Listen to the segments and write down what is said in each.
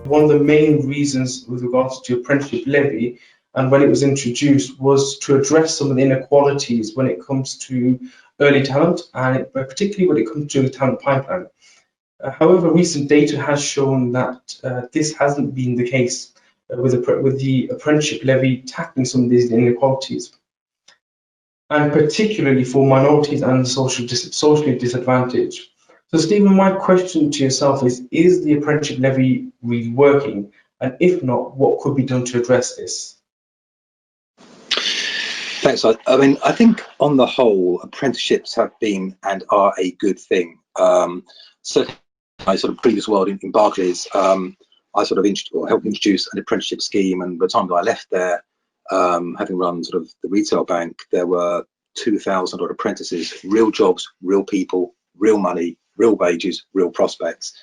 one of the main reasons with regards to apprenticeship levy and when it was introduced was to address some of the inequalities when it comes to early talent, and particularly when it comes to the talent pipeline. However, recent data has shown that this hasn't been the case with the apprenticeship levy tackling some of these inequalities, and particularly for minorities and socially disadvantaged. So, Stephen, my question to yourself is the apprenticeship levy really working? And if not, what could be done to address this? Thanks. I mean, I think on the whole, apprenticeships have been and are a good thing. Certainly, my sort of previous world in Barclays, I sort of helped introduce an apprenticeship scheme, and by the time that I left there, having run sort of the retail bank, there were 2,000 odd apprentices, real jobs, real people, real money, real wages, real prospects.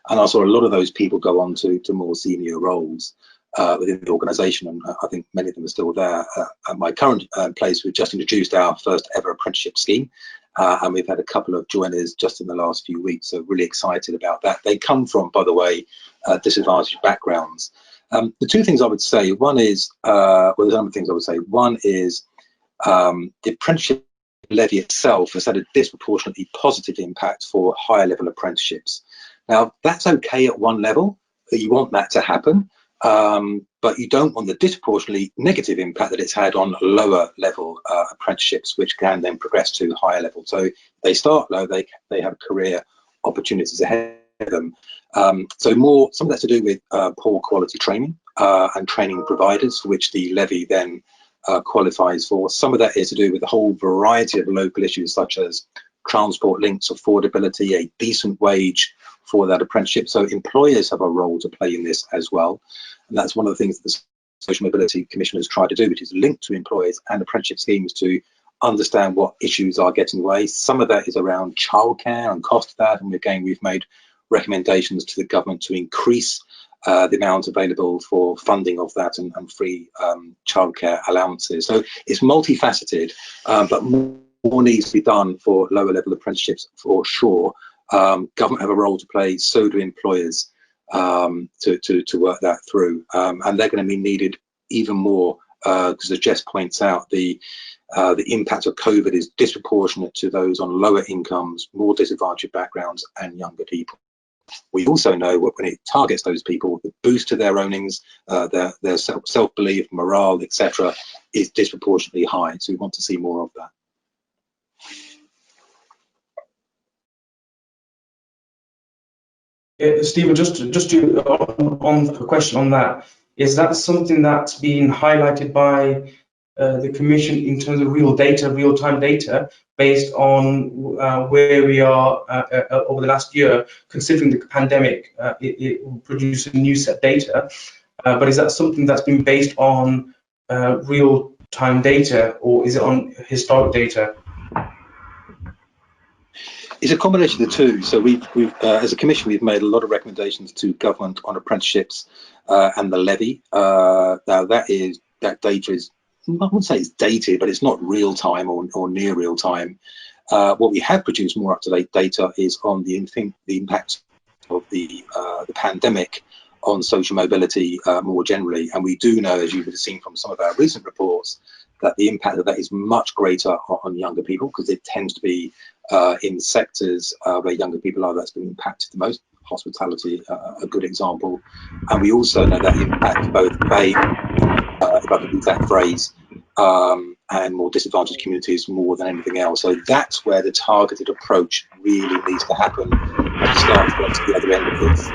And I saw a lot of those people go on to more senior roles within the organisation, and I think many of them are still there. At my current place, we've just introduced our first ever apprenticeship scheme, and we've had a couple of joiners just in the last few weeks, so really excited about that. They come from, by the way, disadvantaged backgrounds. The two things I would say, one is, well, there's a number of things I would say. One is the apprenticeship levy itself has had a disproportionately positive impact for higher level apprenticeships. Now, that's okay at one level, you want that to happen, but you don't want the disproportionately negative impact that it's had on lower level apprenticeships, which can then progress to higher level. So they start low, they have career opportunities ahead of them. So some of that's to do with poor quality training and training providers, for which the levy then qualifies for. Some of that is to do with a whole variety of local issues, such as transport links, affordability, a decent wage for that apprenticeship. So employers have a role to play in this as well. And that's one of the things that the Social Mobility Commission has tried to do, which is link to employers and apprenticeship schemes to understand what issues are getting in the way. Some of that is around childcare and cost of that. And again, we've made recommendations to the government to increase the amount available for funding of that and free childcare allowances. So it's multifaceted, but more needs to be done for lower level apprenticeships for sure. Government have a role to play, so do employers, to work that through, and they're going to be needed even more because, as Jess points out, the impact of COVID is disproportionate to those on lower incomes, more disadvantaged backgrounds, and younger people. We also know when it targets those people, the boost to their earnings, their self-belief, morale, etc., is disproportionately high. So we want to see more of that. Stephen, just to on the question on that, is that something that's been highlighted by the Commission in terms of real data, real-time data, based on where we are over the last year, considering the pandemic? It will produce a new set of data, but is that something that's been based on real-time data, or is it on historic data? It's a combination of the two. So we've as a commission, we've made a lot of recommendations to government on apprenticeships and the levy. Now that data is, I wouldn't say it's dated, but it's not real time or near real time. What we have produced more up-to-date data is on the impact of the pandemic on social mobility more generally. And we do know, as you would have seen from some of our recent reports, that the impact of that is much greater on younger people, because it tends to be in sectors where younger people are that's been impacted the most. Hospitality, a good example. And we also know that impact both pay, if I could use that phrase, and more disadvantaged communities more than anything else. So that's where the targeted approach really needs to happen and start to get to the other end of this.